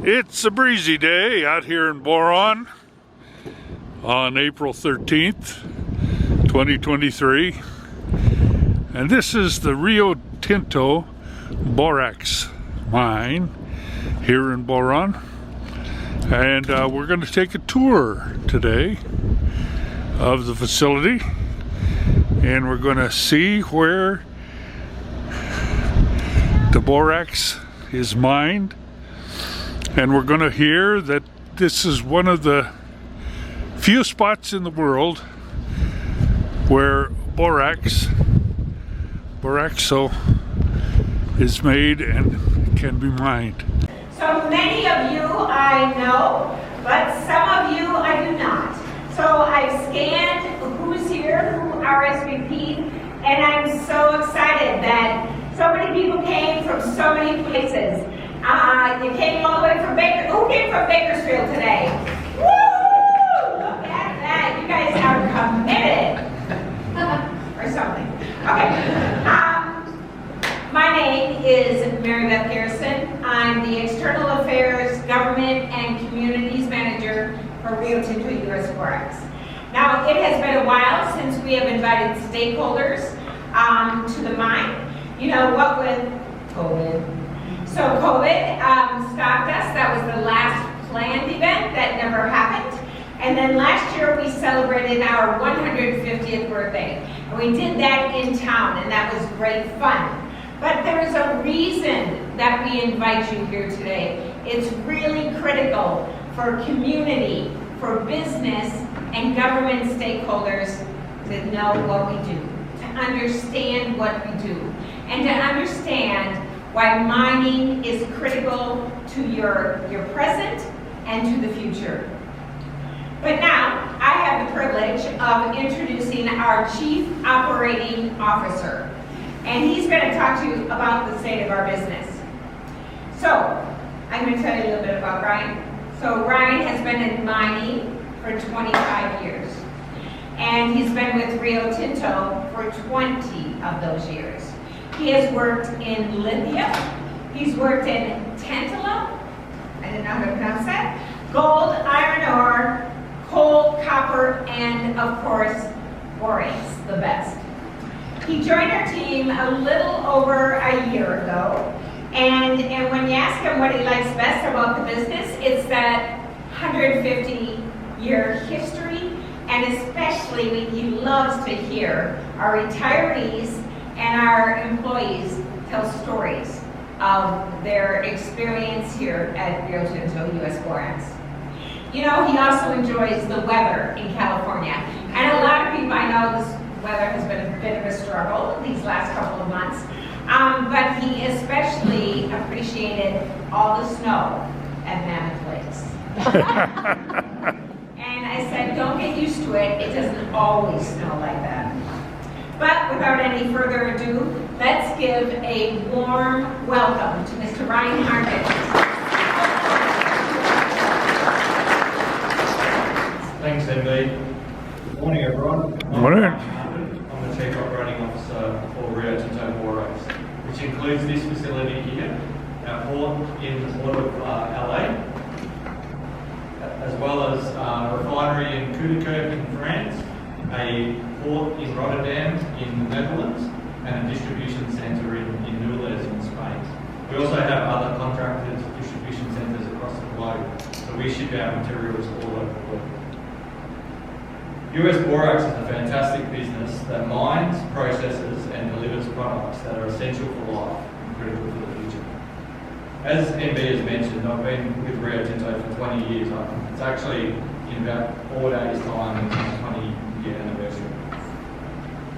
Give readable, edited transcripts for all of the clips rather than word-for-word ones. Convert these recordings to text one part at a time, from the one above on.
It's a breezy day out here in Boron on April 13th, 2023. And this is the Rio Tinto borax mine here in Boron. And we're going to take a tour today of the facility. And we're going to see where the borax is mined. And we're going to hear that this is one of the few spots in the world where boraxo is made and can be mined. So many of you I know, but some of you I do not. So I've scanned who's here, who RSVP'd, and I'm so excited that so many people came from so many places. You came all the way from who came from Bakersfield today? Woo! Look at that, you guys are committed. Or something. Okay. My name is Mary Beth Garrison. I'm the External Affairs, Government, and Communities Manager for Rio Tinto U.S. Borax. Now, it has been a while since we have invited stakeholders to the mine. You know, what with COVID. So COVID stopped us. That was the last planned event that never happened. And then last year we celebrated our 150th birthday. And we did that in town, and that was great fun. But there's a reason that we invite you here today. It's really critical for community, for business, and government stakeholders to know what we do, to understand what we do, and to understand why mining is critical to your present and to the future. But now, I have the privilege of introducing our Chief Operating Officer. And he's going to talk to you about the state of our business. So, I'm going to tell you a little bit about Ryan. So, Ryan has been in mining for 25 years. And he's been with Rio Tinto for 20 of those years. He has worked in lithium. He's worked in tantalum. I didn't know how to pronounce that. Gold, iron ore, coal, copper, and of course, borax, the best. He joined our team a little over a year ago, and when you ask him what he likes best about the business, it's that 150-year history, and especially he loves to hear our retirees and our employees tell stories of their experience here at Rio Tinto U.S. Borax. You know, he also enjoys the weather in California. And a lot of people, I know this weather has been a bit of a struggle these last couple of months, but he especially appreciated all the snow at Mammoth Lakes. And I said, don't get used to it. It doesn't always snow like that. But without any further ado, let's give a warm welcome to Mr. Ryan Harkin. Thanks, MB. Good morning, everyone. Good morning. I'm the Chief Operating Officer for Rio Tinto Borax, which includes this facility here, our port in the port of LA, as well as a refinery in Coudekerque in France, a port in Rotterdam in the Netherlands, and a distribution centre in Nules in Spain. We also have other contracted distribution centres across the globe, so we ship our materials all over the world. US Borax is a fantastic business that mines, processes, and delivers products that are essential for life and critical for the future. As MB has mentioned, I've been with Rio Tinto for 20 years. It's actually in about 4 days' time, it's my 20-year anniversary.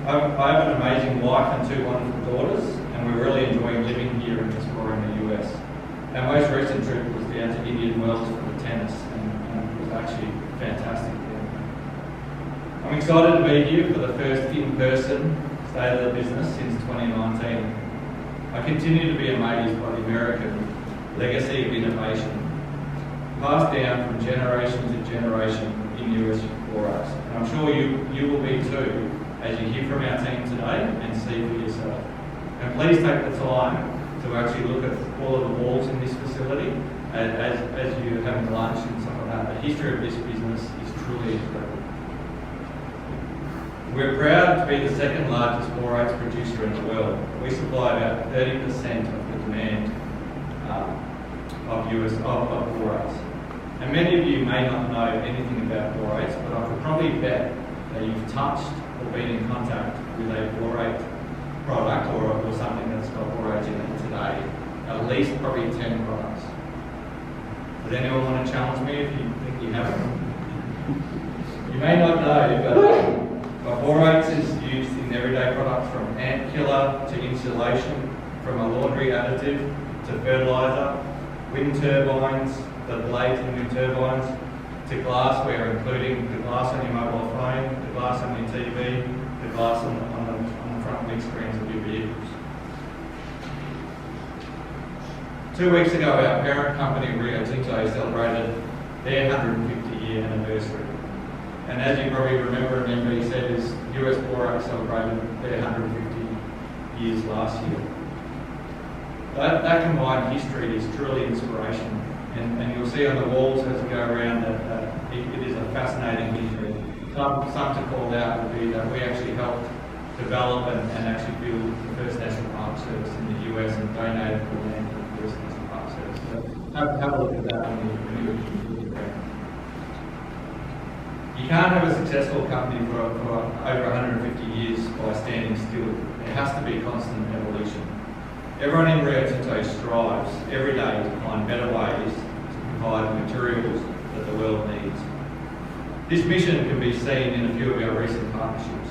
I have an amazing wife and 2 wonderful daughters, and we're really enjoying living here and exploring the US. Our most recent trip was down to Indian Wells for the tennis, and it was actually fantastic. I'm excited to be here for the first in-person State of the Business since 2019. I continue to be amazed by the American legacy of innovation, passed down from generation to generation in US Borax. And I'm sure you will be too, as you hear from our team today and see for yourself. And please take the time to actually look at all of the walls in this facility as you're having lunch and stuff like that, the history of this business is truly incredible. We're proud to be the second largest borates producer in the world. We supply about 30% of the demand of borates. And many of you may not know anything about borates, but I could probably bet that you've touched or been in contact with a borate product or something that's got borate in it today. At least probably 10 products. Does anyone want to challenge me if you think you haven't? You may not know, but borates is used in everyday products from ant killer to insulation, from a laundry additive to fertiliser, wind turbines, the blades in wind turbines, to glassware, including the glass on your mobile phone, the glass on your TV, the glass on the front windscreens of your vehicles. 2 weeks ago, our parent company, Rio Tinto, celebrated their 150-year anniversary. And as you probably remember, and MB said, is US Borax celebrated their 150 years last year. That combined history is truly inspirational. And you'll see on the walls as we go around that it is a fascinating history. Some to call out would be that we actually helped develop and actually build the first National Park Service in the US and donated the land to the first National Park Service. So have a look at that when you look around. You can't have a successful company for over 150 years by standing still. There has to be constant evolution. Everyone in Rio Tinto strives every day to find better ways to provide the materials that the world needs. This mission can be seen in a few of our recent partnerships.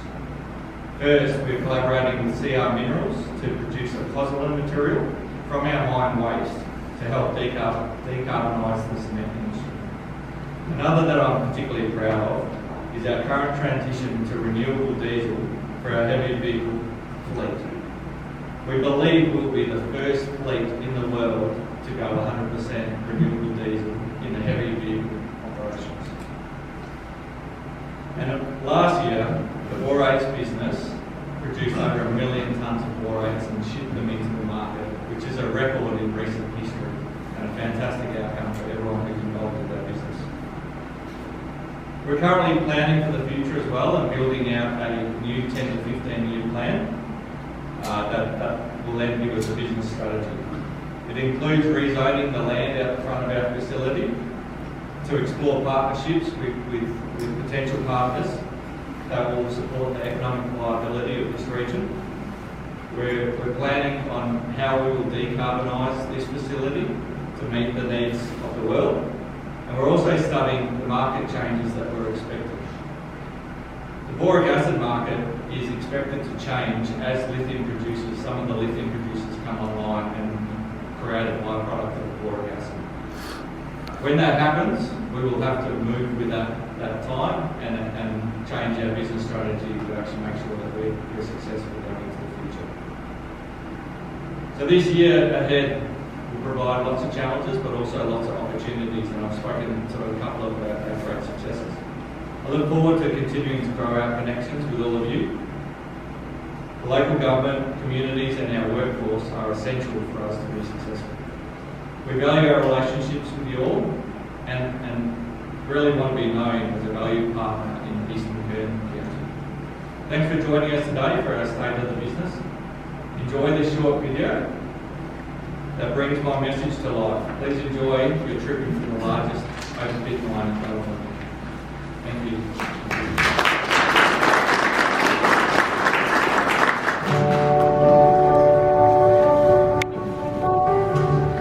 First, we're collaborating with CR Minerals to produce a pozzolan material from our mine waste to help decarbonise the cement industry. Another that I'm particularly proud of is our current transition to renewable diesel for our heavy vehicle fleet. We believe we'll be the first fleet in the world to go 100% renewable diesel in the heavy vehicle operations. And last year, the borates business produced over 1 million tonnes of borates and shipped them into the market, which is a record in recent history and a fantastic outcome for everyone who's involved in that business. We're currently planning for the future as well and building out a new 10 to 15 year plan that will then give us a business strategy. It includes rezoning the land out the front of our facility to explore partnerships with potential partners that will support the economic viability of this region. We're planning on how we will decarbonise this facility to meet the needs of the world. And we're also studying the market changes that we're expecting. The boric acid market is expected to change as some of the lithium producers come online and create a byproduct of boric acid. When that happens, we will have to move with that time and change our business strategy to actually make sure that we're successful going into the future. So this year ahead will provide lots of challenges, but also lots of opportunities, and I've spoken to a couple of our great successes. I look forward to continuing to grow our connections with all of you. The local government, communities and our workforce are essential for us to be successful. We value our relationships with you all and really want to be known as a valued partner in Eastern County. Thanks for joining us today for our State of the Business. Enjoy this short video that brings my message to life. Please enjoy your trip into the largest open pit mine in California. Thank you.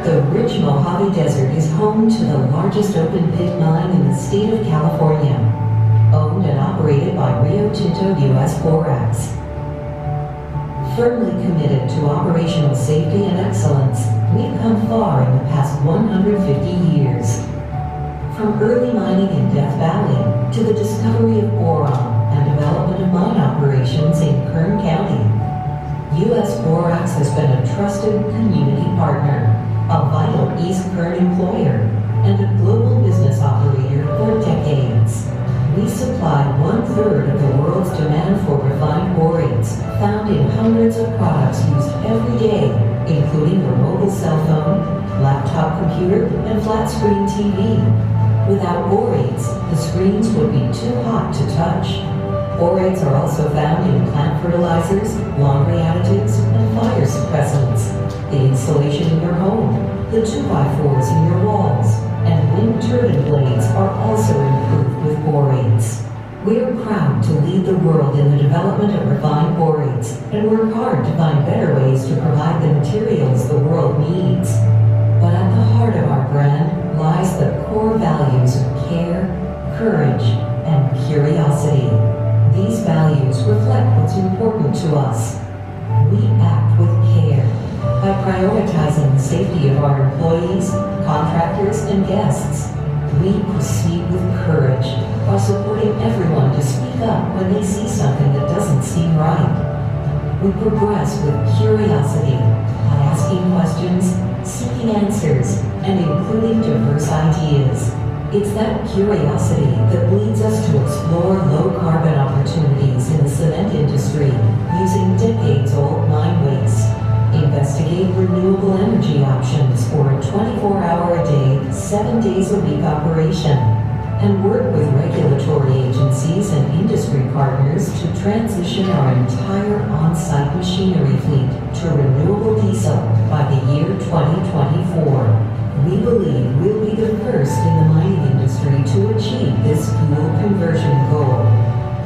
The rich Mojave Desert is home to the largest open pit mine in the state of California, owned and operated by Rio Tinto US Borax. Firmly committed to operational safety and excellence, we've come far in the past 150 years. From early mining in Death Valley to the discovery of boron and development of mine operations in Kern County, US Borax has been a trusted community partner, a vital East Kern employer, and a global business operator for decades. We supply 1/3 of the world's demand for refined borates, found in hundreds of products used every day including your mobile cell phone, laptop computer, and flat screen TV. Without borates, the screens would be too hot to touch. Borates are also found in plant fertilizers, laundry additives, and fire suppressants. The insulation in your home, the 2x4s in your walls, and wind turbine blades are also improved with borates. We are proud to lead the world in the development of refined borates and work hard to find better ways to provide the materials the world needs. But at the heart of our brand lies the core values of care, courage, and curiosity. These values reflect what's important to us. We act with care by prioritizing the safety of our employees, contractors, and guests. We proceed with courage by supporting everyone to speak up when they see something that doesn't seem right. We progress with curiosity by asking questions, seeking answers, and including diverse ideas. It's that curiosity that leads us to explore low-carbon opportunities in the cement industry using decades-old mine waste, investigate renewable energy options for a 24-hour-a-day, 7 days a week operation, and work with regulatory agencies and industry partners to transition our entire on-site machinery fleet to renewable diesel by the year 2024. We believe we'll be the first in the mining industry to achieve this fuel conversion goal.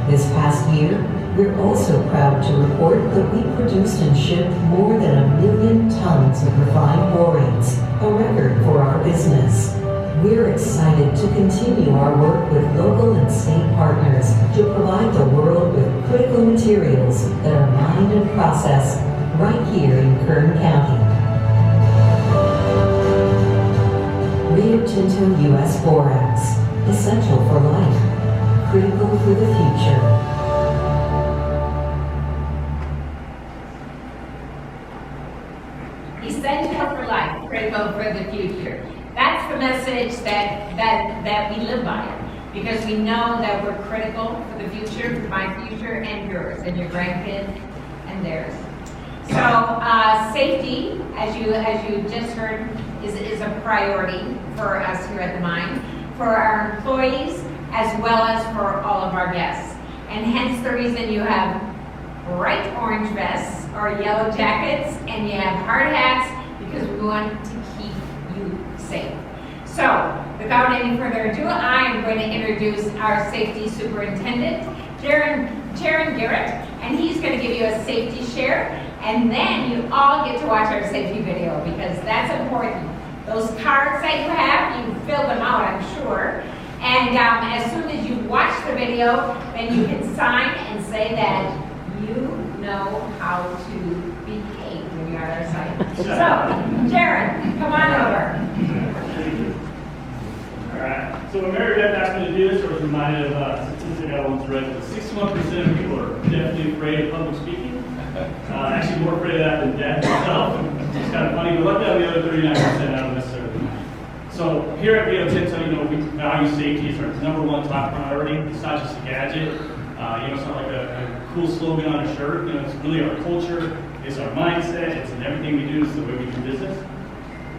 This past year, we're also proud to report that we produced and shipped more than 1 million tons of refined borates, a record for our business. We're excited to continue our work with local and state partners to provide the world with critical materials that are mined and processed right here in Kern County. Rio Tinto U.S. Borax, essential for life, critical for the future. Essential for life, critical for the future. That's the message that we live by, because we know that we're critical for the future, for my future and yours, and your grandkids and theirs. So safety, as you just heard, is a priority for us here at the mine, for our employees, as well as for all of our guests. And hence the reason you have bright orange vests or yellow jackets, and you have hard hats, because we want to keep you safe. So, without any further ado, I am going to introduce our safety superintendent, Jaron Garrett, and he's going to give you a safety share, and then you all get to watch our safety video, because that's important. Those cards that you have, you fill them out, I'm sure, and as soon as you watch the video, then you can sign and say that you know how to behave when you're at our site. So, Jaron, come on over. All right. So when Mary Beth asked me to do this, I was reminded of a statistic I once read that 61% of people are definitely afraid of public speaking. Actually, more afraid of that than death itself. It's kind of funny, but what about the other 39% out of necessarily? So here at Rio Tinto, we value safety as our #1 top priority. It's not just a gadget. It's not like a cool slogan on a shirt. It's really our culture. It's our mindset. It's in everything we do. It's the way we do business.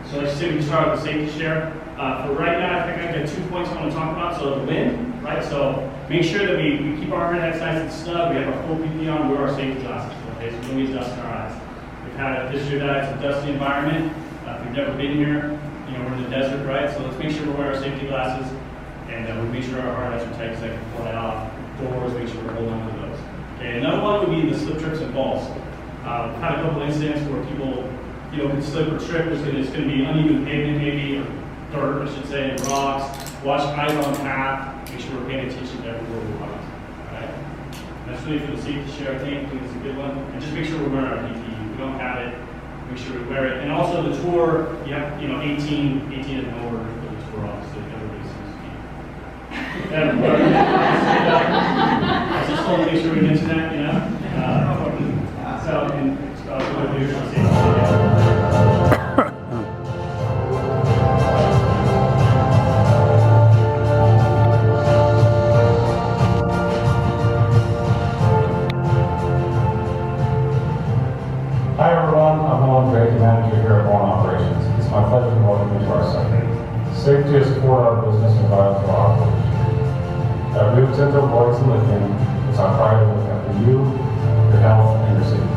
So let's say we can start with the safety share. For right now, I think I've got 2 points I want to talk about. So the wind, right? So make sure that we keep our heads nice and snug. We have our full PPE on. Wear our safety glasses. Okay, so we don't need dust in our eyes. We've had a history that it's a dusty environment. If you've never been here, we're in the desert, right? So let's make sure we wear our safety glasses, and we make sure our hard hats are tight because they can fly off. Doors, make sure we're holding on to those. Okay, another one would be the slip, trips, and falls. We've had a couple incidents where people, can slip or trip. It's going to be uneven pavement, maybe, or dirt, I should say, and rocks. Watch eyes on the path. Make sure we're paying attention to everywhere we walk. All right. That's really for the safety share, I think it's a good one. And just make sure we're wearing our PPE. If we don't have it, make sure we wear it. And also the tour, you have, 18 and over for the tour, obviously. Everybody seems to be. I just want to make sure we mention that, so, and so we do safety. Hi everyone, I'm Greg Safety is core to our business and vital to our operation. At Rio Tinto Boys and Lithium, it's our pride to look after you, your health, and your safety.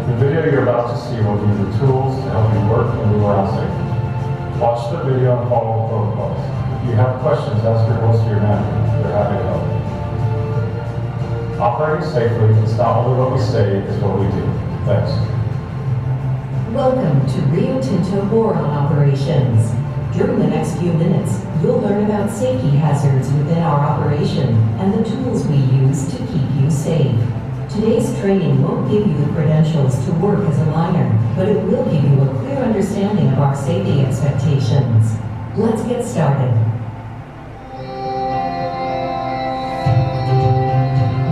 The video you're about to see will give you the tools to help you work and move around safely. Watch the video and follow the protocols. If you have questions, ask your host or your manager. They're happy to help. Operating safely is not only what we say, it's what we do. Thanks. Welcome to Rio Tinto boron operations. During the next few minutes, you'll learn about safety hazards within our operation and the tools we use to keep you safe. Today's training won't give you the credentials to work as a miner, but it will give you a clear understanding of our safety expectations. Let's get started.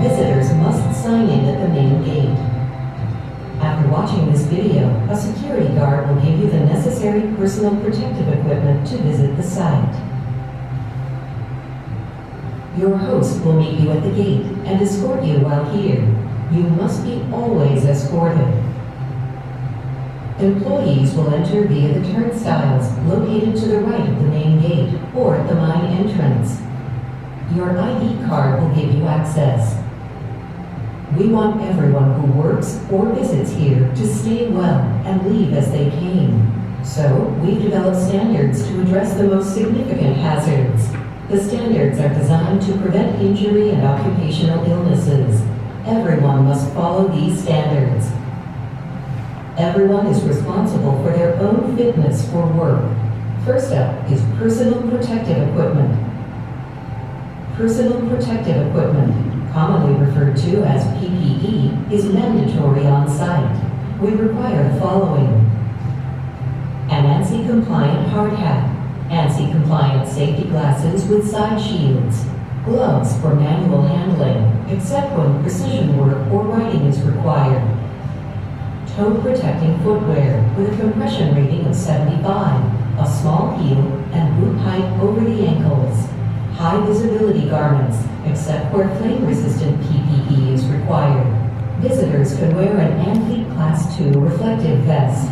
Visitors must sign in at the main gate. After watching this video, a security guard will give you the necessary personal protective equipment to visit the site. Your host will meet you at the gate and escort you while here. You must be always escorted. Employees will enter via the turnstiles located to the right of the main gate or at the mine entrance. Your ID card will give you access. We want everyone who works or visits here to stay well and leave as they came. So, we've developed standards to address the most significant hazards. The standards are designed to prevent injury and occupational illnesses. Everyone must follow these standards. Everyone is responsible for their own fitness for work. First up is personal protective equipment. Personal protective equipment, commonly referred to as PPE, is mandatory on site. We require the following: an ANSI-compliant hard hat, ANSI-compliant safety glasses with side shields, gloves for manual handling, except when precision work or writing is required, toe-protecting footwear with a compression rating of 75, a small heel, and boot height over the ankles, high visibility garments, except where flame-resistant PPE is required. Visitors can wear an Athlete Class 2 reflective vest.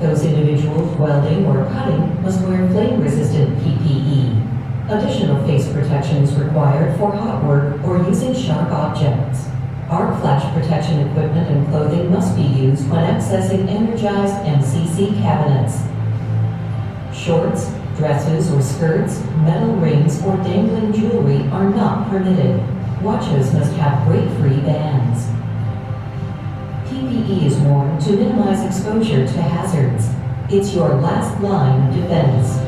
Those individuals welding or cutting must wear flame-resistant PPE. Additional face protection is required for hot work or using sharp objects. Arc flash protection equipment and clothing must be used when accessing energized MCC cabinets. Shorts, dresses or skirts, metal rings, or dangling jewelry are not permitted. Watches must have break-free bands. PPE is worn to minimize exposure to hazards. It's your last line of defense.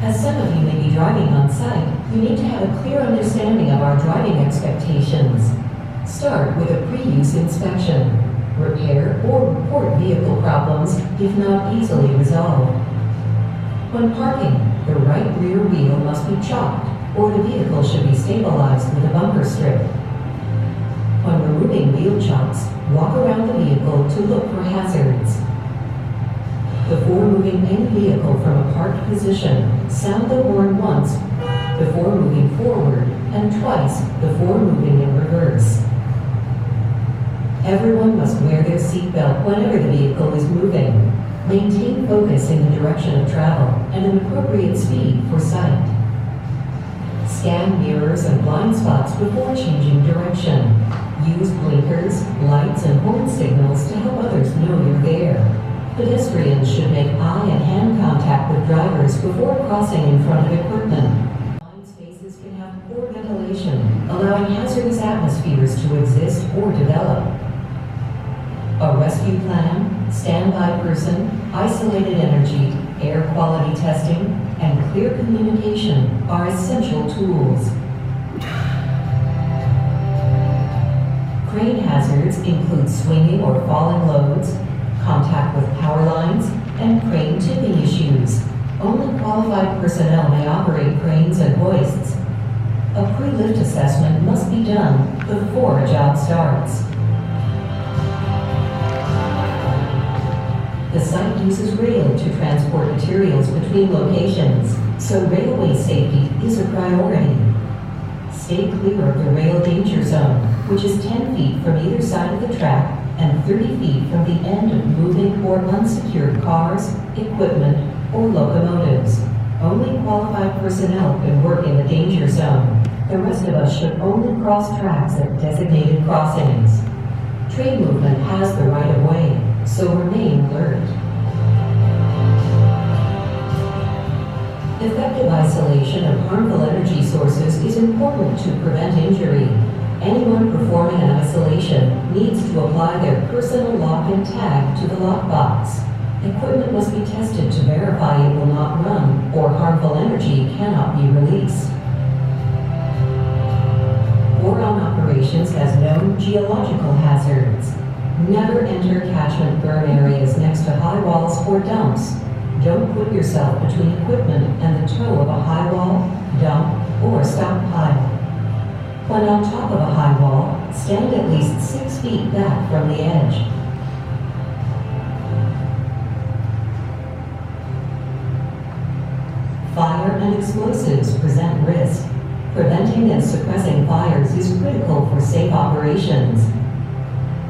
As some of you may be driving on site, you need to have a clear understanding of our driving expectations. Start with a pre-use inspection. Repair or report vehicle problems if not easily resolved. When parking, the right rear wheel must be chocked or the vehicle should be stabilized with a bumper strip. When removing wheel chocks, walk around the vehicle to look for hazards. Before moving any vehicle from a parked position, sound the horn once before moving forward and twice before moving in reverse. Everyone must wear their seatbelt whenever the vehicle is moving. Maintain focus in the direction of travel and an appropriate speed for sight. Scan mirrors and blind spots before changing direction. Use blinkers, lights, and horn signals to help others know you're there. Pedestrians should make eye and hand contact with drivers before crossing in front of equipment. Blind spaces can have poor ventilation, allowing hazardous atmospheres to exist or develop. A rescue plan, standby person, isolated energy, air quality testing, and clear communication are essential tools. Crane hazards include swinging or falling loads, contact with power lines, and crane tipping issues. Only qualified personnel may operate cranes and hoists. A pre-lift assessment must be done before a job starts. The site uses rail to transport materials between locations, so railway safety is a priority. Stay clear of the rail danger zone, which is 10 feet from either side of the track and 30 feet from the end of moving or unsecured cars, equipment, or locomotives. Only qualified personnel can work in the danger zone. The rest of us should only cross tracks at designated crossings. Train movement has the right of way, so remain alert. Effective isolation of harmful energy sources is important to prevent injury. Anyone performing an isolation needs to apply their personal lock and tag to the lockbox. Equipment must be tested to verify it will not run or harmful energy cannot be released. Boron operations has known geological hazards. Never enter catchment burn areas next to high walls or dumps. Don't put yourself between equipment and the toe of a high wall, dump, or stockpile. When on top of a high wall, stand at least 6 feet back from the edge. Fire and explosives present risk. Preventing and suppressing fires is critical for safe operations.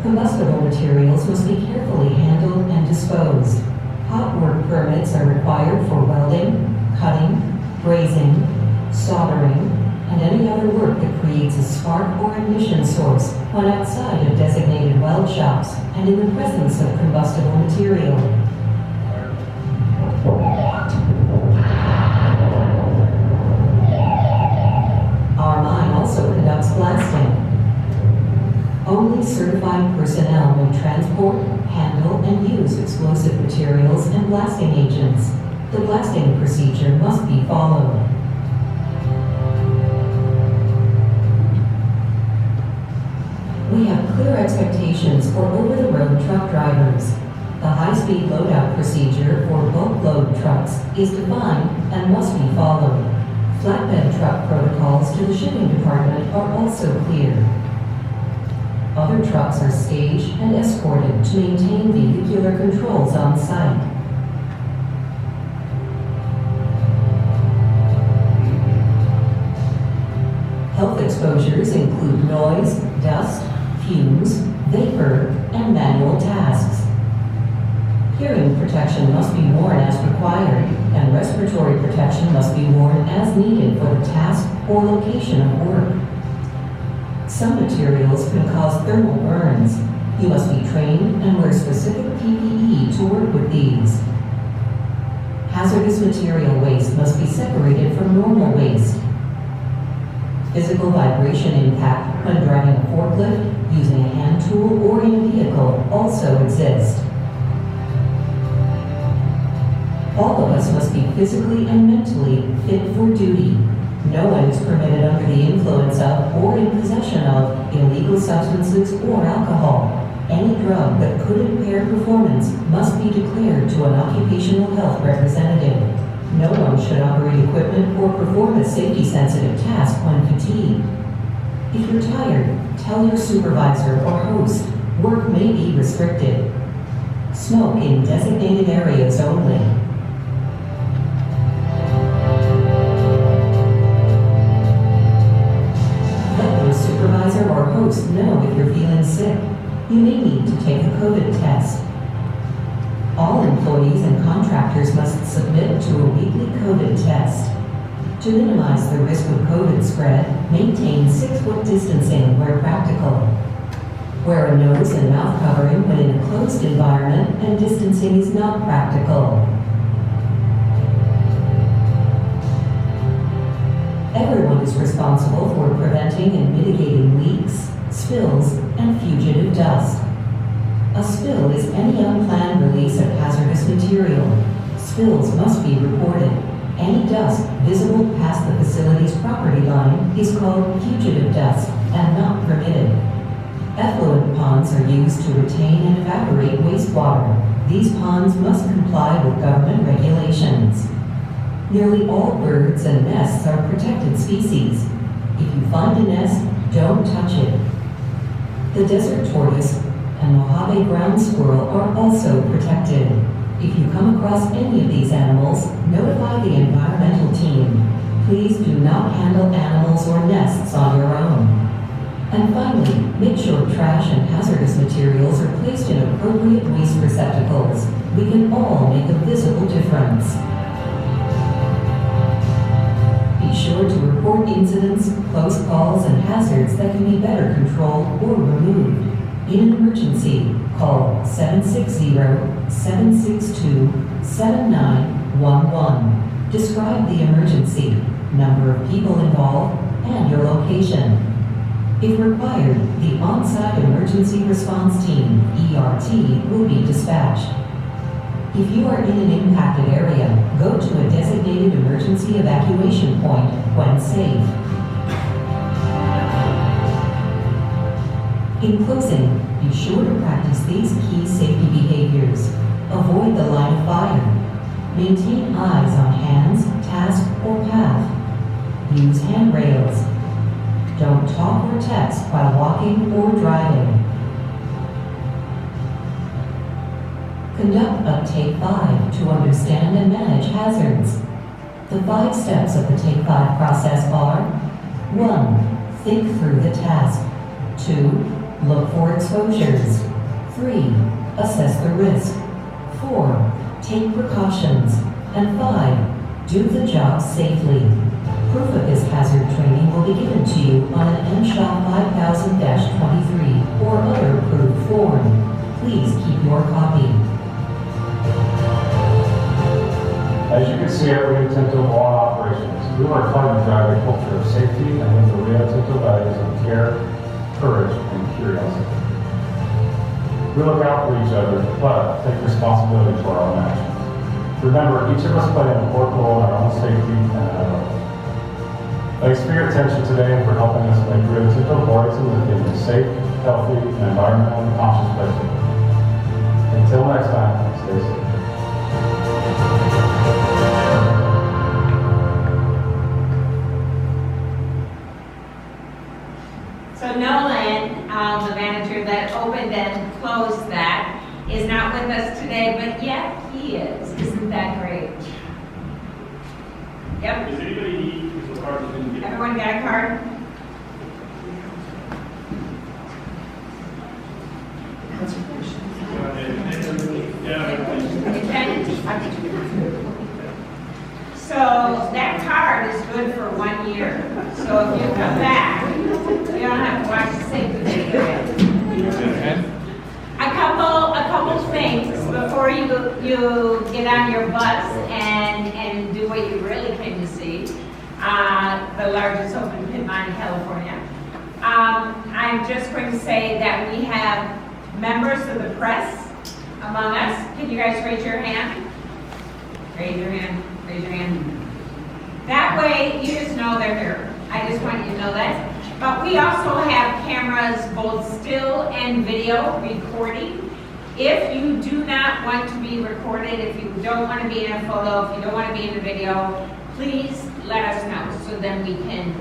Combustible materials must be carefully handled and disposed. Hot work permits are required for welding, cutting, brazing, soldering, and any other work that creates a spark or ignition source when outside of designated weld shops and in the presence of combustible material. Our mine also conducts blasting. Only certified personnel may transport, handle, and use explosive materials and blasting agents. The blasting procedure must be followed. We have clear expectations for over-the-road truck drivers. The high-speed loadout procedure for bulk load trucks is defined and must be followed. Flatbed truck protocols to the shipping department are also clear. Other trucks are staged and escorted to maintain vehicular controls on site. Health exposures include noise, dust, fumes, vapor, and manual tasks. Hearing protection must be worn as required, and respiratory protection must be worn as needed for the task or location of work. Some materials can cause thermal burns. You must be trained and wear specific PPE to work with these. Hazardous material waste must be separated from normal waste. Physical vibration impact when driving a forklift, using a hand tool, or in a vehicle also exist. All of us must be physically and mentally fit for duty. No one is permitted under the influence of or in possession of illegal substances or alcohol. Any drug that could impair performance must be declared to an occupational health representative. No one should operate equipment or perform a safety-sensitive task when fatigued. If you're tired, tell your supervisor or host. Work may be restricted. Smoke in designated areas only. Let your supervisor or host know if you're feeling sick. You may need to take a COVID test. All employees and contractors must submit to a weekly COVID test. To minimize the risk of COVID spread, maintain 6-foot distancing where practical. Wear a nose and mouth covering when in a closed environment and distancing is not practical. Everyone is responsible for preventing and mitigating leaks, spills, and fugitive dust. A spill is any unplanned release of hazardous material. Spills must be reported. Any dust visible past the facility's property line is called fugitive dust and not permitted. Effluent ponds are used to retain and evaporate wastewater. These ponds must comply with government regulations. Nearly all birds and nests are protected species. If you find a nest, don't touch it. The desert tortoise and Mojave ground squirrel are also protected. If you come across any of these animals, notify the environmental team. Please do not handle animals or nests on your own. And finally, make sure trash and hazardous materials are placed in appropriate waste receptacles. We can all make a visible difference. Be sure to report incidents, close calls, and hazards that can be better controlled or removed. In an emergency, call 760-762-7911. Describe the emergency, number of people involved, and your location. If required, the on-site emergency response team, ERT, will be dispatched. If you are in an impacted area, go to a designated emergency evacuation point when safe. In closing, be sure to practice these key safety behaviors. Avoid the line of fire. Maintain eyes on hands, task, or path. Use handrails. Don't talk or text while walking or driving. Conduct a Take 5 to understand and manage hazards. The 5 steps of the Take 5 process are: 1. Think through the task. 2. Look for exposures. 3. Assess the risk. 4. Take precautions. And 5. Do the job safely. Proof of this hazard training will be given to you on an MSHA 5000-23 or other approved form. Please keep your copy. As you can see at Rio Tinto Lawn Operations, we work hard to drive a culture of safety and live the Rio Tinto values of care, courage, and curiosity. We look out for each other, but take responsibility for our own actions. Remember, each of us play an important role in our own safety and in others. Thanks for your attention today and for helping us make Rio Tinto Boys and Lithium a safe, healthy, and environmentally conscious place. Until next time, stay safe. So Nolan, the manager that opened and closed that, is not with us today, but yet he is. Isn't that great? Yep. Does anybody need a card? Everyone got a card? So that card is good for 1 year. So if you come back, you don't have to watch the same video. A couple things before you get on your bus and do what you really came to see, the largest open pit mine in California. I'm just going to say that we have members of the press among us. Can you guys raise your hand? Raise your hand. Raise your hand. That way, you just know they're here. I just want you to know that. But we also have cameras, both still and video recording. If you do not want to be recorded, if you don't want to be in a photo, if you don't want to be in a video, please let us know so then we can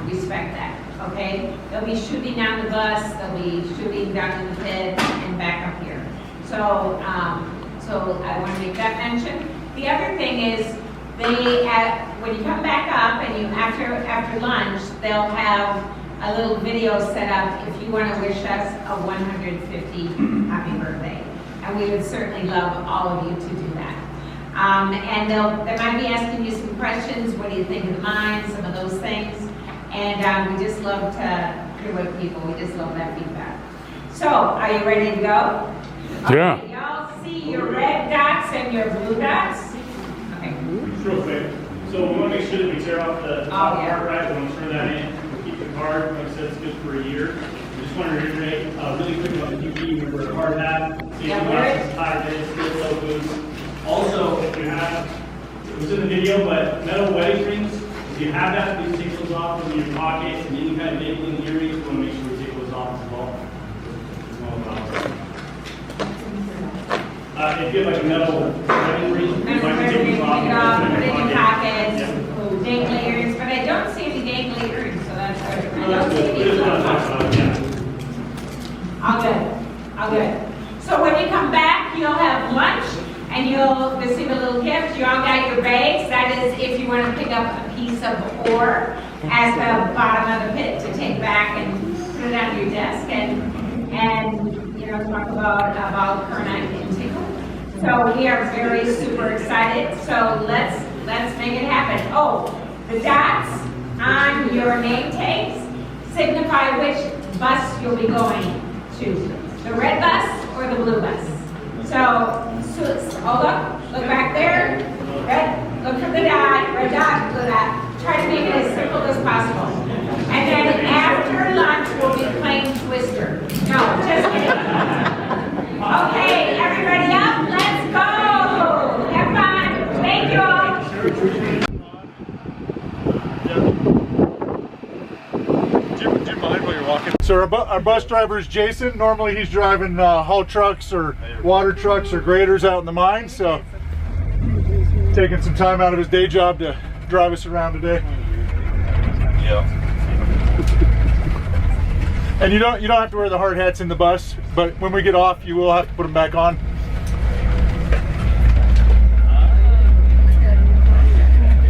respect that. Okay? They'll be shooting down the bus, they'll be shooting down in the pit and back up here. So I want to make that mention. The other thing is, when you come back up and you after lunch, they'll have a little video set up if you want to wish us a 150 happy birthday. And we would certainly love all of you to do that. And they might be asking you some questions. What do you think of the mine? Some of those things. And we just love to hear what people, we just love that feedback. So, are you ready to go? Yeah. Okay, y'all see your red dots and your blue dots? Okay. Just real quick. So we want to make sure that we tear off the top part, right? We want to turn that in. We'll keep the card. Like I said, it's good for a year. I just want to reiterate really quick about the PPE. Remember the hard hat, safety glasses, high vis, steel-toe boots. Also, if you have, it was in the video, but metal wedding rings, if you have that, please take those off from your pocket and any kind of dangling earrings. We want to make sure we take those off as well. If you have like a metal wedding ring, you might take those off. Put it in your pockets, dangly earrings, but I don't see any dangly earrings, so that's good. I don't see any. All good. All good. So when you come back, you'll have lunch and you'll receive a little gift. You all got your bags. That is if you want to pick up a piece of ore at the bottom of the pit to take back and put it on your desk and you know, talk about Kernite and Tinto. So we are very super excited. So let's make it happen. Oh, the dots on your name tags signify which bus you'll be going to. The red bus or the blue bus. So hold up, look back there. Red, look for the dot, red dot, blue dot. Try to make it as simple as possible. And then after lunch, we'll be playing Twister. No, just kidding. Okay, everybody up, let's go. Have fun. Thank you all. Do you mind while you're walking? So our bus driver is Jason. Normally he's driving haul trucks or water trucks or graders out in the mine. So taking some time out of his day job to drive us around today. Yeah. And you don't have to wear the hard hats in the bus, but when we get off, you will have to put them back on.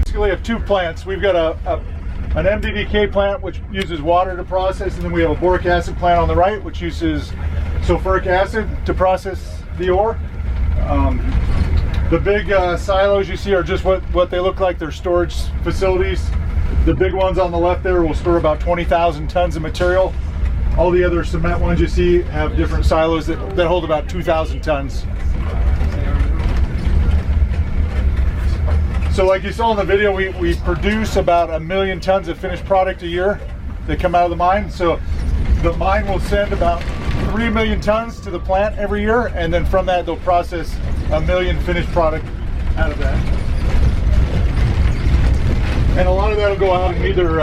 Basically, have two plants. We've got an MDDK plant which uses water to process, and then we have a boric acid plant on the right which uses sulfuric acid to process the ore. The big silos you see are just what they look like. They're storage facilities. The big ones on the left there will store about 20,000 tons of material. All the other cement ones you see have different silos that hold about 2,000 tons. So like you saw in the video, we produce about 1 million tons of finished product a year that come out of the mine. So the mine will send about 3 million tons to the plant every year, and then from that they'll process 1 million finished product out of that. And a lot of that will go out in either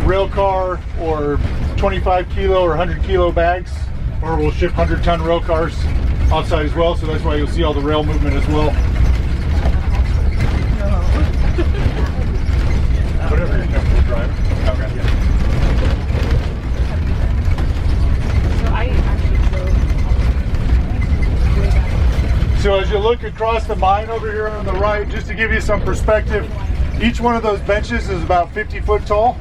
rail car or 25 kilo or 100 kilo bags, or we'll ship 100-ton rail cars outside as well. So that's why you'll see all the rail movement as well. Whatever you're comfortable driving. Okay. So as you look across the mine over here on the right, just to give you some perspective, each one of those benches is about 50 foot tall.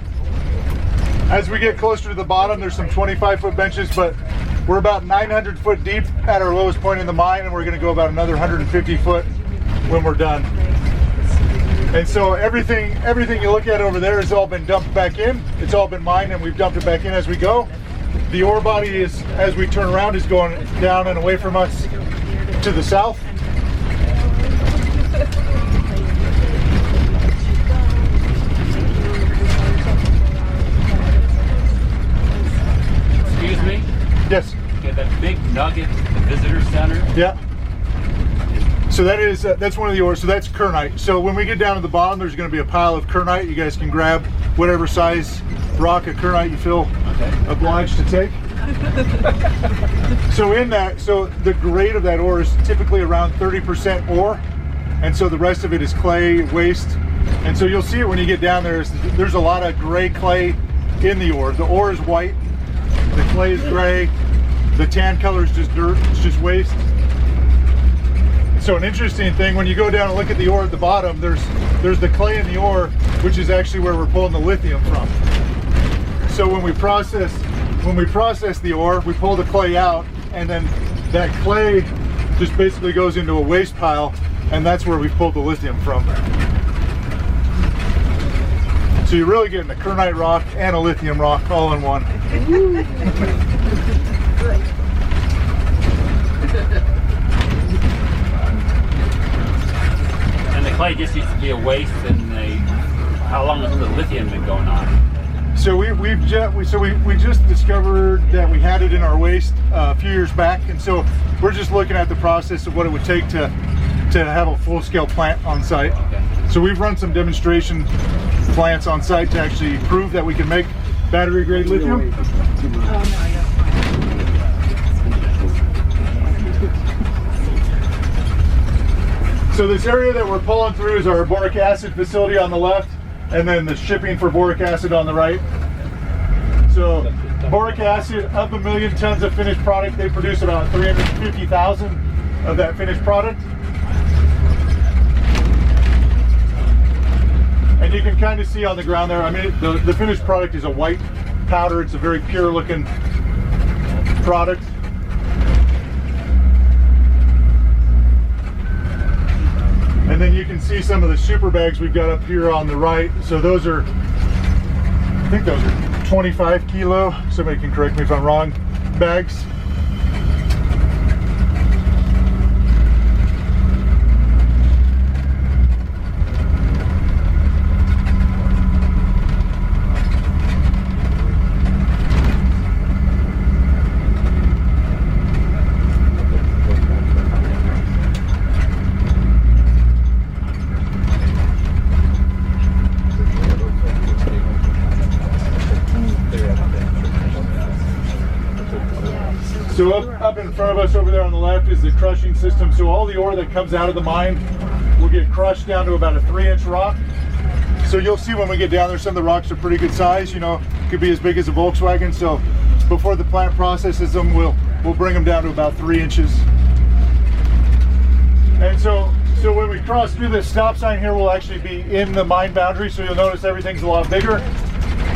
As we get closer to the bottom, there's some 25-foot benches, but we're about 900 foot deep at our lowest point in the mine, and we're going to go about another 150 foot when we're done. And so everything you look at over there has all been dumped back in. It's all been mined, and we've dumped it back in as we go. The ore body is, as we turn around, is going down and away from us to the south. Excuse me? Yes. Okay, that big nugget, the visitor center. Yeah. So that's one of the ores. So that's Kernite. So when we get down to the bottom, there's going to be a pile of Kernite. You guys can grab whatever size rock of Kernite you feel obliged to take. So the grade of that ore is typically around 30% ore, and so the rest of it is clay waste. And so you'll see it when you get down there. There's a lot of gray clay in the ore. The ore is white, the clay is gray, the tan color is just dirt. It's just waste. So an interesting thing, when you go down and look at the ore at the bottom, there's the clay in the ore, which is actually where we're pulling the lithium from. So when we process the ore, we pull the clay out, and then that clay just basically goes into a waste pile, and that's where we pulled the lithium from. So you're really getting a Kernite rock and a lithium rock all in one. And the clay just used to be a waste, and how long has the lithium been going on? So we just discovered that we had it in our waste a few years back, and so we're just looking at the process of what it would take to have a full-scale plant on site. Okay. So we've run some demonstration plants on site to actually prove that we can make battery-grade lithium. So this area that we're pulling through is our boric acid facility on the left, and then the shipping for boric acid on the right. So boric acid, of 1 million tons of finished product, they produce about 350,000 of that finished product. And you can kind of see on the ground there, I mean, the finished product is a white powder. It's a very pure looking product. And then you can see some of the super bags we've got up here on the right. So those are, I think those are 25 kilo, somebody can correct me if I'm wrong, bags. So up in front of us over there on the left is the crushing system. So all the ore that comes out of the mine will get crushed down to about a 3-inch rock. So you'll see when we get down there, some of the rocks are pretty good size, you know, could be as big as a Volkswagen. So before the plant processes them, we'll bring them down to about 3 inches. And so when we cross through this stop sign here, we'll actually be in the mine boundary. So you'll notice everything's a lot bigger.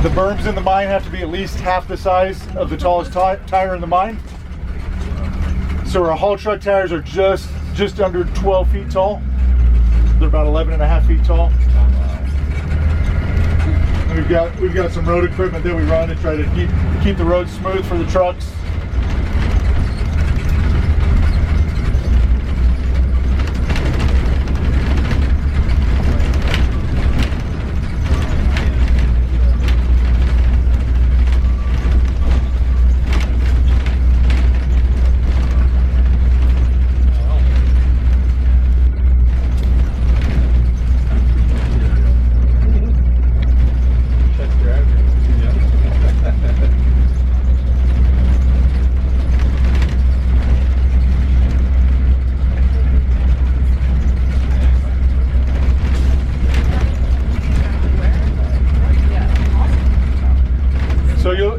The berms in the mine have to be at least half the size of the tallest tire in the mine. So our haul truck tires are just under 12 feet tall. They're about 11.5 feet tall. And we've got some road equipment that we run to try to keep the roads smooth for the trucks.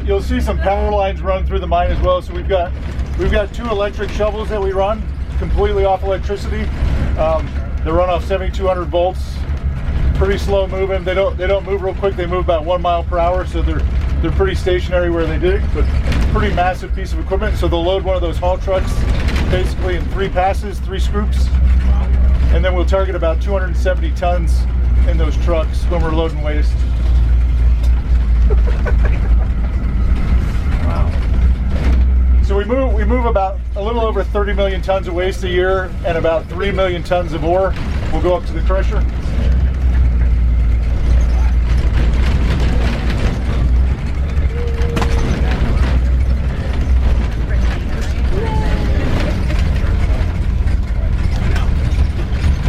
You'll see some power lines run through the mine as well. So we've got 2 electric shovels that we run completely off electricity. They run off 7,200 volts. Pretty slow moving. They don't move real quick. They move about 1 mile per hour. So they're pretty stationary where they dig, but pretty massive piece of equipment. So they'll load one of those haul trucks basically in 3 passes, 3 scoops, and then we'll target about 270 tons in those trucks when we're loading waste. So we move about a little over 30 million tons of waste a year, and about 3 million tons of ore will go up to the crusher.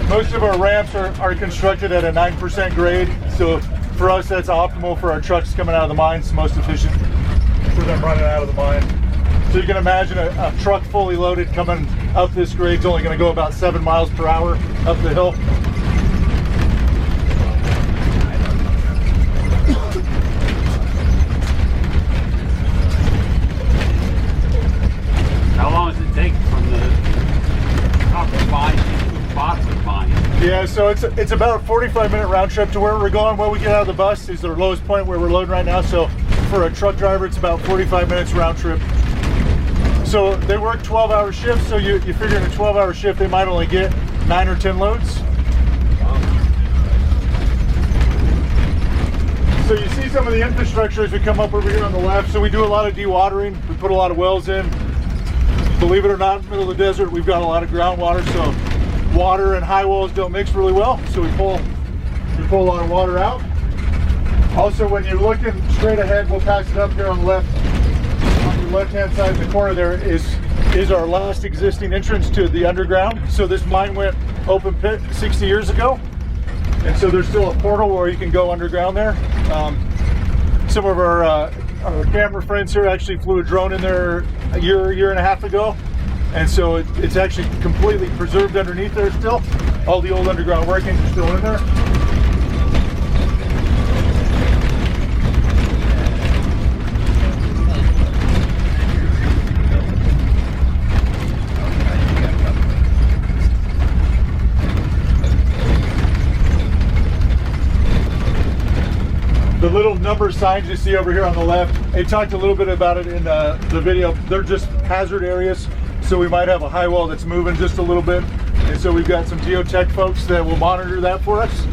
Most of our ramps are constructed at a 9% grade, so for us that's optimal for our trucks coming out of the mine. It's the most efficient for them running out of the mine. So you can imagine a truck fully loaded coming up this grade is only going to go about 7 miles per hour up the hill. How long does it take from the top of the mine to the bottom of the mine? Yeah, so it's about a 45-minute round trip to where we're going. Where we get out of the bus is the lowest point where we're loading right now. So for a truck driver, it's about 45 minutes round trip. So they work 12-hour shifts, so you figure in a 12-hour shift they might only get 9 or 10 loads. So you see some of the infrastructure as we come up over here on the left. So we do a lot of dewatering. We put a lot of wells in. Believe it or not, in the middle of the desert, we've got a lot of groundwater, so water and high wells don't mix really well. So we pull a lot of water out. Also, when you're looking straight ahead, we'll pass it up here on the left. On the left-hand side of the corner there is our last existing entrance to the underground. So this mine went open pit 60 years ago, and so there's still a portal where you can go underground there. Some of our camera friends here actually flew a drone in there a year and a half ago, and so it's actually completely preserved underneath there still. All the old underground workings are still in there. little number signs you see over here on the left, I talked a little bit about it in the video. They're just hazard areas, so we might have a high wall that's moving just a little bit, and so we've got some geotech folks that will monitor that for us.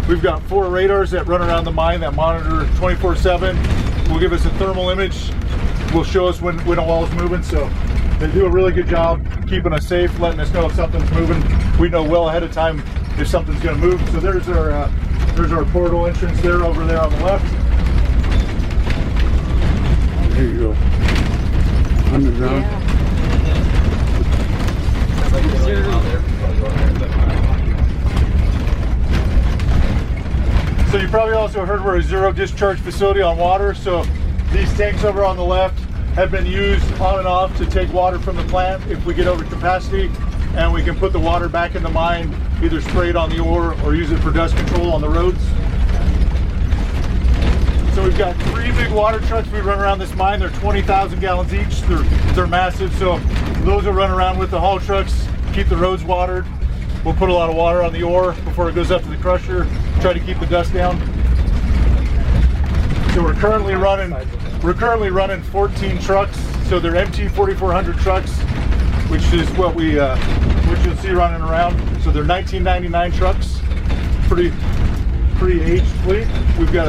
We've got 4 radars that run around the mine that monitor 24/7. Will give us a thermal image, will show us when a wall is moving, so they do a really good job keeping us safe, letting us know if something's moving. We know well ahead of time if something's going to move. So there's our portal entrance there, over there on the left. There you go. Underground. So you probably also heard we're a zero discharge facility on water. So these tanks over on the left have been used on and off to take water from the plant if we get over capacity, and we can put the water back in the mine, either spray it on the ore or use it for dust control on the roads. So we've got 3 big water trucks we run around this mine. They're 20,000 gallons each. They're massive. So those will run around with the haul trucks, keep the roads watered. We'll put a lot of water on the ore before it goes up to the crusher, try to keep the dust down. So we're currently running 14 trucks. So they're MT 4400 trucks, which is what you'll see running around. So they're 1999 trucks, pretty aged fleet. We've got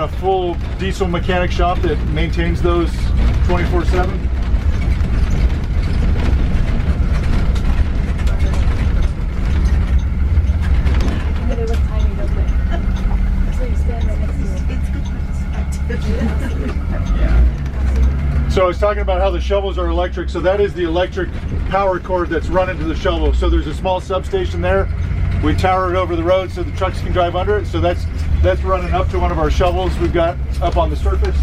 a full diesel mechanic shop that maintains those 24/7. So I was talking about how the shovels are electric. So that is the electric power cord that's running to the shovel. So there's a small substation there. We tower it over the road so the trucks can drive under it. So that's running up to one of our shovels we've got up on the surface.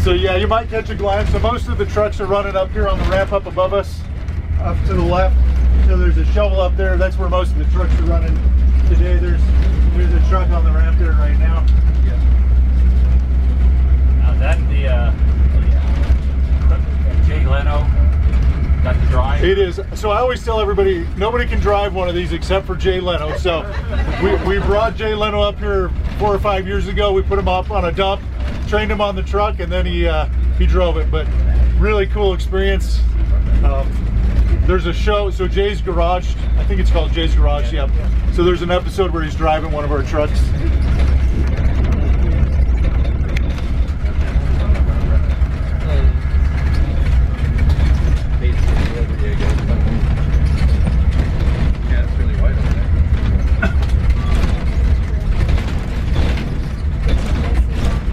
So yeah, you might catch a glimpse. So most of the trucks are running up here on the ramp up above us, up to the left. So there's a shovel up there. That's where most of the trucks are running today. There's a truck on the ramp there right now. Now that Jay Leno got to drive? It is. So I always tell everybody, nobody can drive one of these except for Jay Leno. So we brought Jay Leno up here 4 or 5 years ago. We put him up on a dump, trained him on the truck, and then he drove it. But really cool experience. There's a show, so Jay's Garage, I think it's called Jay's Garage, yeah. So there's an episode where he's driving one of our trucks.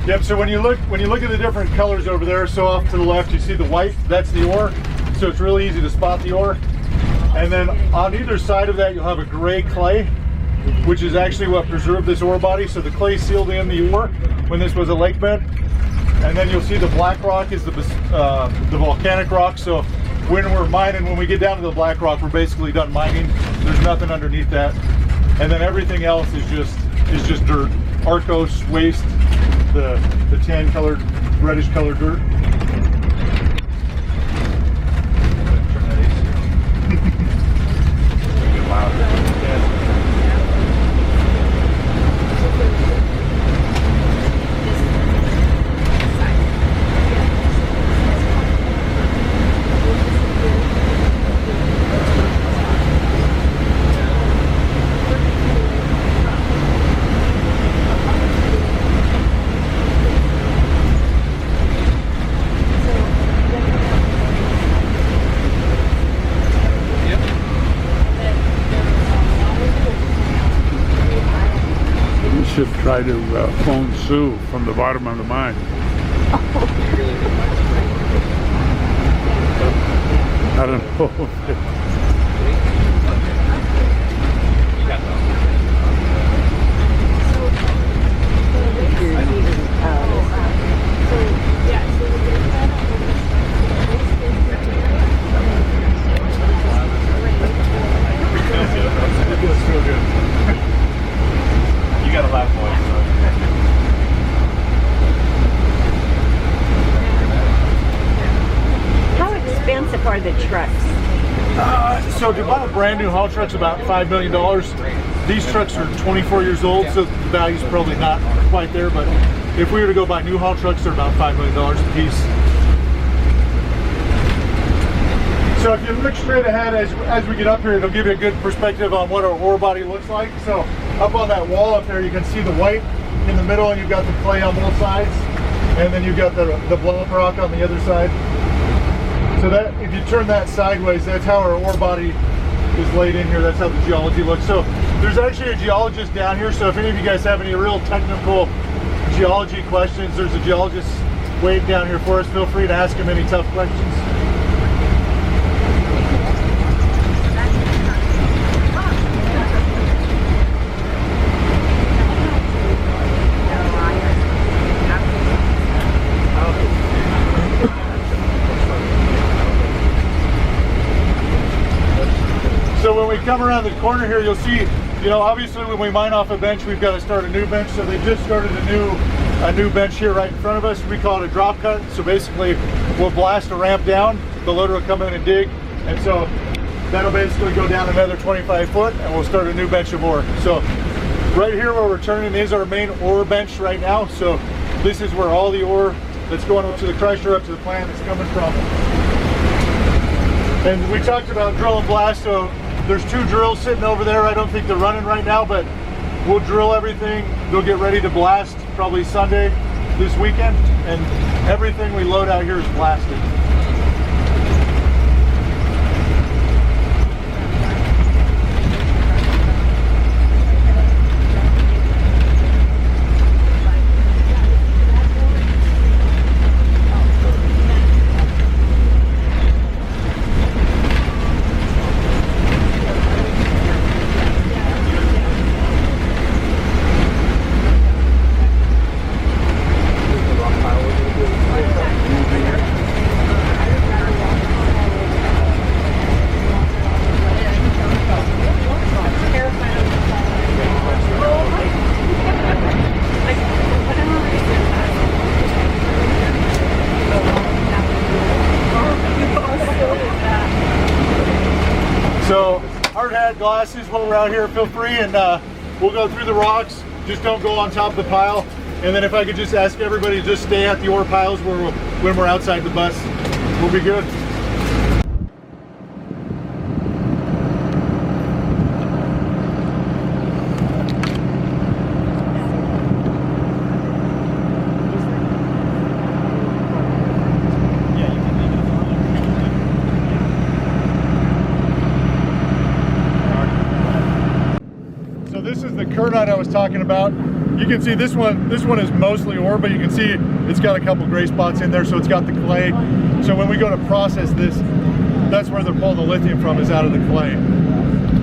Yep, so when you look at the different colors over there, so off to the left you see the white, that's the ore. So it's really easy to spot the ore. And then on either side of that you'll have a gray clay, which is actually what preserved this ore body. So the clay sealed in the ore when this was a lake bed. And then you'll see the black rock is the volcanic rock. So when we're mining, when we get down to the black rock, we're basically done mining. There's nothing underneath that. And then everything else is just dirt. Arcos, waste, the tan colored, reddish colored dirt. Should try to phone Sue from the bottom of the mine. I don't know. are the trucks? So to buy a brand new haul truck's about $5 million. These trucks are 24 years old, so the value's probably not quite there, but if we were to go buy new haul trucks, they're about $5 million a piece. So if you look straight ahead as we get up here, it'll give you a good perspective on what our ore body looks like. So up on that wall up there, you can see the white in the middle, and you've got the clay on both sides, and then you've got the blow-up rock on the other side. So that, if you turn that sideways, that's how our ore body is laid in here. That's how the geology looks. So there's actually a geologist down here. So if any of you guys have any real technical geology questions, there's a geologist waiting down here for us. Feel free to ask him any tough questions. So when we come around the corner here, you'll see, you know, obviously when we mine off a bench, we've got to start a new bench. So they just started a new bench here right in front of us. We call it a drop cut. So basically we'll blast a ramp down, the loader will come in and dig, and so that'll basically go down another 25 foot and we'll start a new bench of ore. So right here where we're turning is our main ore bench right now. So this is where all the ore that's going up to the crusher, up to the plant is coming from. And we talked about drill and blast, so there's 2 drills sitting over there. I don't think they're running right now, but we'll drill everything. They'll get ready to blast probably Sunday this weekend, and everything we load out here is blasted. So hard hat, glasses while we're out here, feel free, and we'll go through the rocks. Just don't go on top of the pile. And then if I could just ask everybody to just stay at the ore piles when we're outside the bus, we'll be good. This is the kernite I was talking about. You can see this one is mostly ore, but you can see it's got a couple gray spots in there, so it's got the clay. So when we go to process this, that's where they're pulling the lithium from, is out of the clay.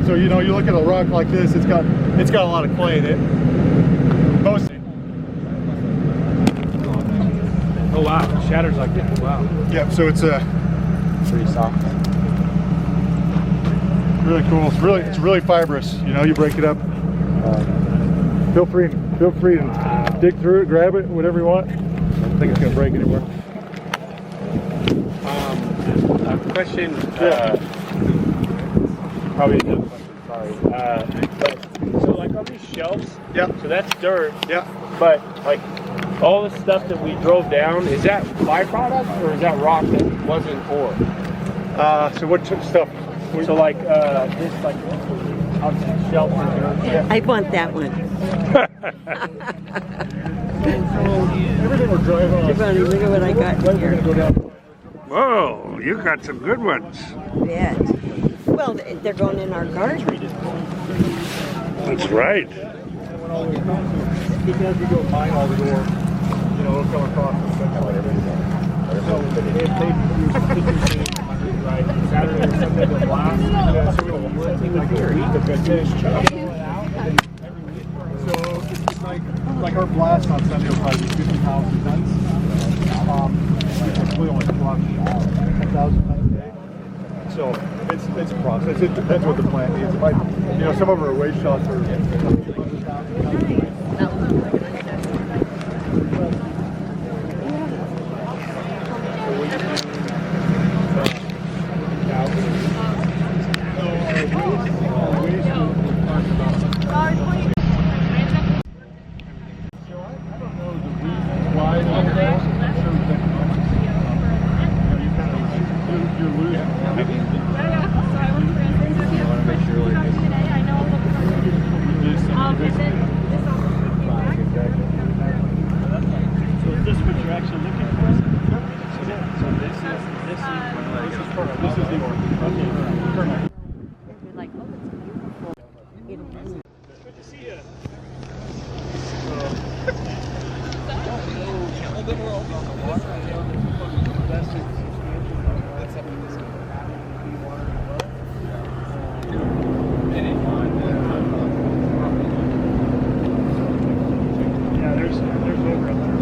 So you know, you look at a rock like this, it's got a lot of clay in it. Mostly. Oh wow, it shatters like that. Wow. Yep, so it's Pretty soft. really cool. It's really fibrous. You know, you break it up. Feel free to dig through it, grab it, whatever you want. I don't think it's gonna break anywhere. A question. Probably a dumb question. Sorry. So like on these shelves. Yeah. So that's dirt. Yeah. But like all the stuff that we drove down, is that byproduct or is that rock that wasn't ore? So what stuff? So like this like on the shelf. Yeah. I want that one. Everything we're driving on. Everybody, look at what I got We're here. gonna go down. Whoa, you got some good ones. Yeah. Well, they're going in our garden. That's right. Because we go mine all the ore, you know, it'll come across the spectrum. So if they right, Saturday or Sunday they'll blast. Yeah, so we'll finish so it's like our blast on Sunday will probably be 50,000 tons. Typically only flush 10,000 tons a day. So it's a process. It depends what the plant needs. It might, you know, some of our waste shots are 100,000 tons. So is this what you're actually looking for? So this is the okay. Perfect. Like, oh, it's beautiful. Good to see you. Yeah, there's over 100.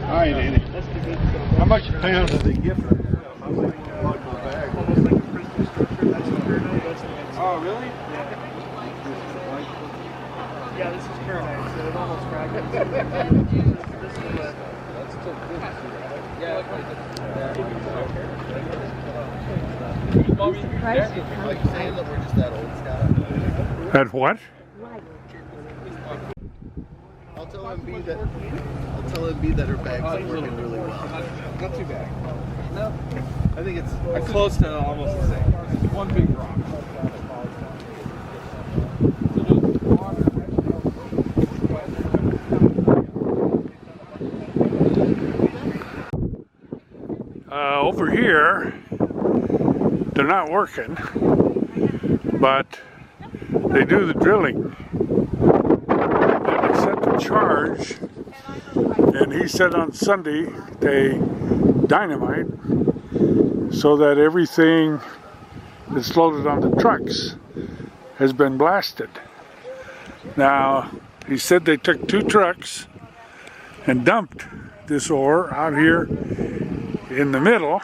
All right, Andy. That's the good. How much pounds did they give her? Almost like a Christmas structure. That's the pyramid. That's the inside. Oh, really? Yeah, this is pyramid, so it almost fragments. This is what. At what? I'll tell him B that her bag's working really well. Not too bad. No, I think it's close to almost the same. One big rock. Over here, they're not working, but they do the drilling. And they set the charge, and he said on Sunday they dynamite so that everything that's loaded on the trucks has been blasted. Now, he said they took 2 trucks and dumped this ore out here in the middle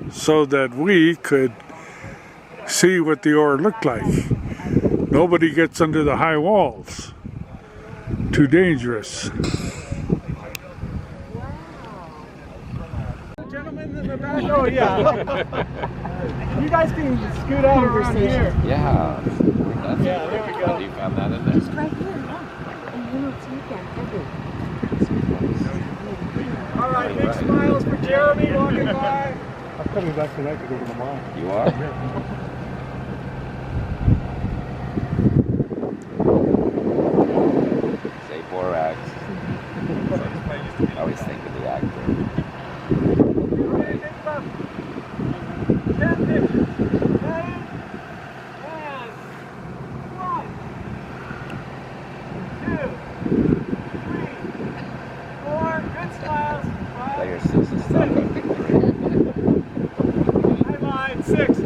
so that we could see what the ore looked like. Nobody gets under the high walls. Too dangerous. Gentlemen in the back. Oh yeah. You guys can scoot out around here. Yeah. Yeah, there we go. You found that in there. Just right here, look. And then it's weekend, All right, big smiles for Jeremy walking by. I'm coming back tonight to go to the mall. You are? Say 4X. I always think of the actor. 10, 9, and 1, 2, 3, 4. Good smiles. Player 6 is stuck. High line 6.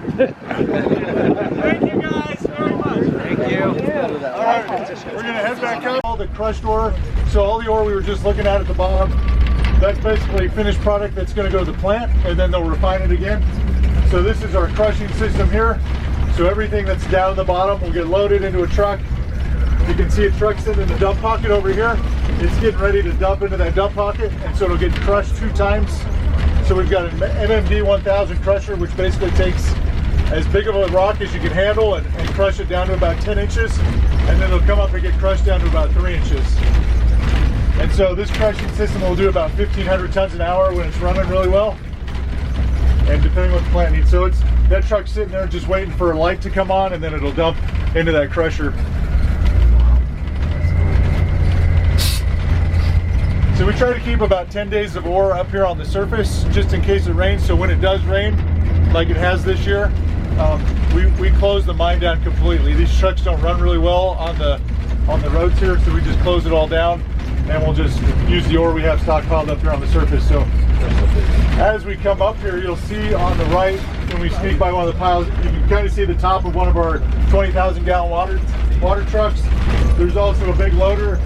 Thank you guys very much. Thank you. All right, we're gonna head back up. All the crushed ore. So all the ore we were just looking at the bottom, that's basically finished product that's gonna go to the plant, and then they'll refine it again. So this is our crushing system here. So everything that's down at the bottom will get loaded into a truck. You can see a truck sitting in the dump pocket over here. It's getting ready to dump into that dump pocket, and so it'll get crushed 2 times. So we've got an MMD 1000 crusher, which basically takes as big of a rock as you can handle and crush it down to about 10 inches, and then it'll come up and get crushed down to about 3 inches. And so this crushing system will do about 1,500 tons an hour when it's running really well, and depending what the plant needs. So it's that truck's sitting there just waiting for a light to come on, and then it'll dump into that crusher. So we try to keep about 10 days of ore up here on the surface just in case it rains. So when it does rain, like it has this year, we close the mine down completely. These trucks don't run really well on the roads here, so we just close it all down, and we'll just use the ore we have stockpiled up here on the surface. So as we come up here, you'll see on the right, when we sneak by one of the piles, you can kind of see the top of one of our 20,000 gallon water trucks. There's also a big loader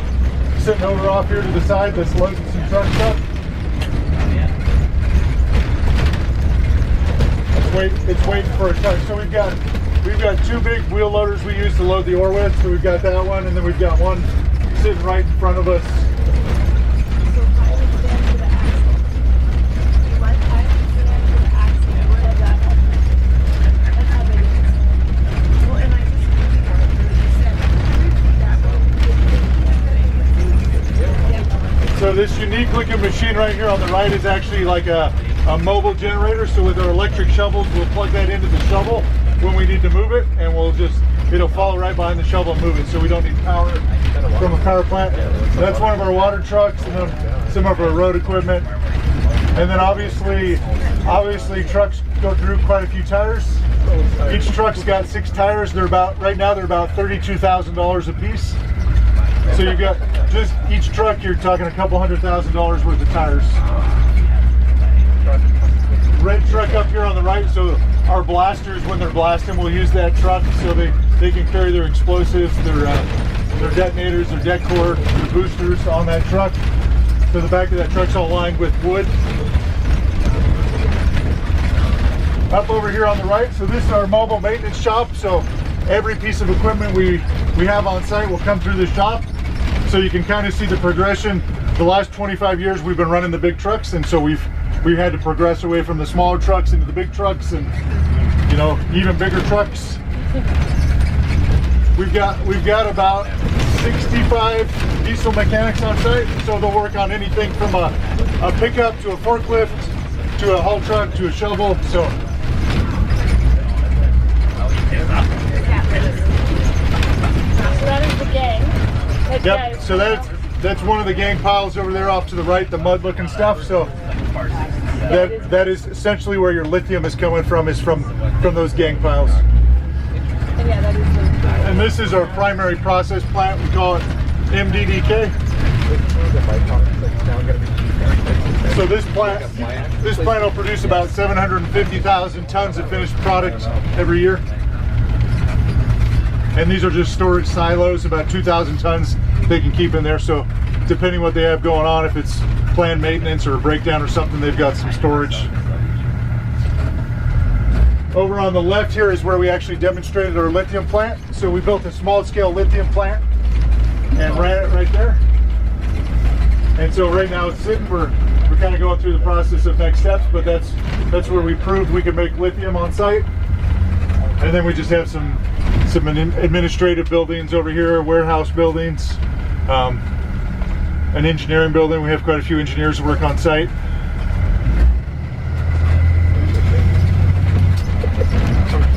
sitting over off here to the side that's loading some truck stuff. It's waiting for a truck. So we've got 2 big wheel loaders we use to load the ore with. So we've got that one, and then we've got one sitting right in front of us. So this unique looking machine right here on the right is actually like a mobile generator. So with our electric shovels, we'll plug that into the shovel when we need to move it, and it'll follow right behind the shovel and move it. So we don't need power from a power plant. So that's one of our water trucks, and then some of our road equipment. And then obviously trucks go through quite a few tires. Each truck's got 6 tires. Right now they're about $32,000 a piece. So you've got just each truck, you're talking a couple $100,000 worth of tires. Red truck up here on the right, so our blasters, when they're blasting, will use that truck so they can carry their explosives, their detonators, their deck core, their boosters on that truck. So the back of that truck's all lined with wood. Up over here on the right, so this is our mobile maintenance shop. So every piece of equipment we have on site will come through the shop. So you can kind of see the progression. The last 25 years we've been running the big trucks, and so we've had to progress away from the smaller trucks into the big trucks, and even bigger trucks. We've got about 65 diesel mechanics on site, so they'll work on anything from a pickup to a forklift to a haul truck to a shovel. So that is the gang. Yep. So that's one of the gang piles over there off to the right, the mud looking stuff. So that is essentially where your lithium is coming from, is from those gang piles. Yeah, that is the And this is our primary process plant. We call it MDDK. So this plant will produce about 750,000 tons of finished product every year. And these are just storage silos, about 2,000 tons they can keep in there. So depending what they have going on, if it's planned maintenance or a breakdown or something, they've got some storage. Over on the left here is where we actually demonstrated our lithium plant. So we built a small scale lithium plant and ran it right there. And so right now it's sitting, we're kind of going through the process of next steps, but that's where we proved we could make lithium on site. And then we just have some administrative buildings over here, warehouse buildings, an engineering building. We have quite a few engineers who work on site.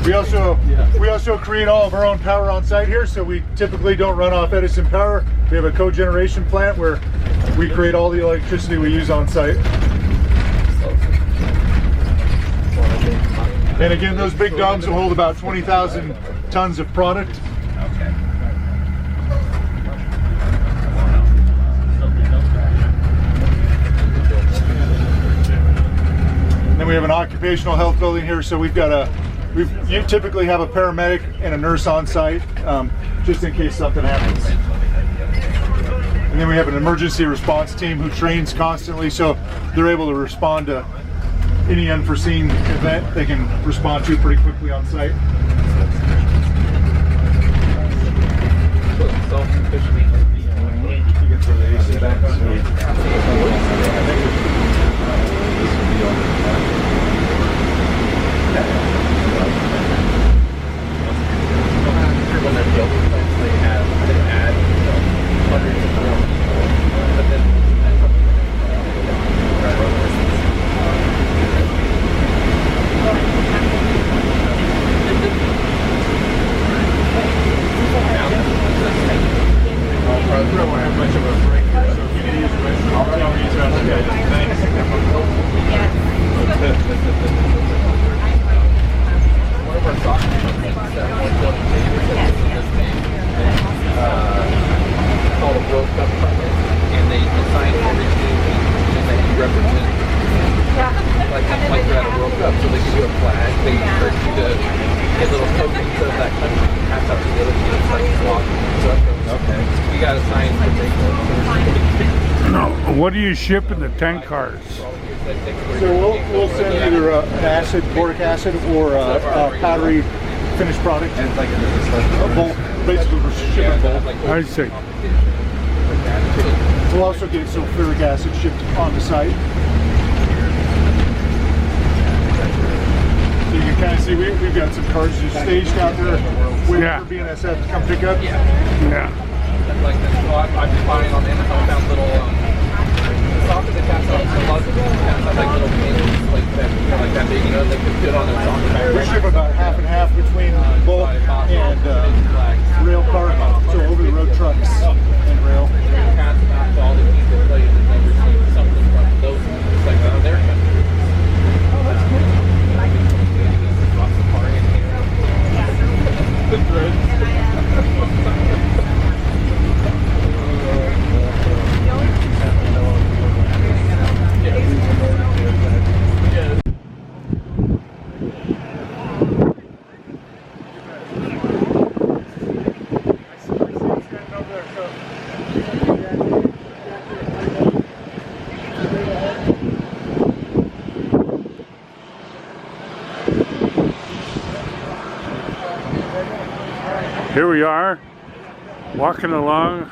We also create all of our own power on site here, so we typically don't run off Edison power. We have a cogeneration plant where we create all the electricity we use on site. And again, those big domes will hold about 20,000 tons of product. And then we have an occupational health building here, so you typically have a paramedic and a nurse on site, just in case something happens. And then we have an emergency response team who trains constantly, so they're able to respond to any unforeseen event. They can respond to pretty quickly on site. When they're building plants, they add hundreds of more people, but then I won't have much of a break here, so if you need to use the restroom, I'll use it. Okay, thanks. one of our soccer teams that one building called a World Cup project, and they assign every team that you represent, like you're at a World Cup, so they give you a flag, they encourage you to get little tokens of that country, pass out to the other teams, like walking and stuff. Okay. You got assigned to take those. No, what do you ship in the tank cars? So we'll send either an boric acid, or a powdery finished product. And like a bulk, basically we're shipping bulk. I see. We'll also get sulfuric acid shipped on the site. So you can kind of see we've got some cars just staged out there waiting for BNSF to come pick up. Yeah. Like that. So I'm buying on Amazon, found little Here we are, walking along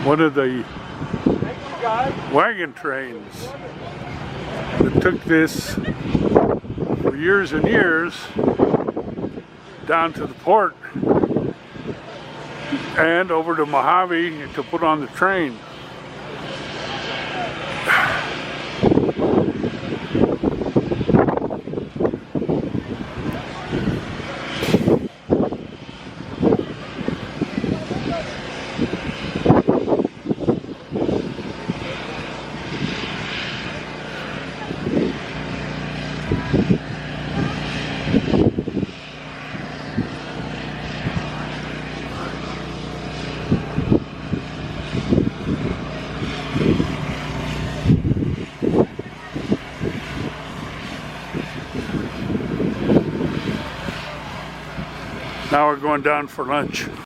one of the wagon trains that took this for years and years down to the port and over to Mojave to put on the train. Now we're going down for lunch.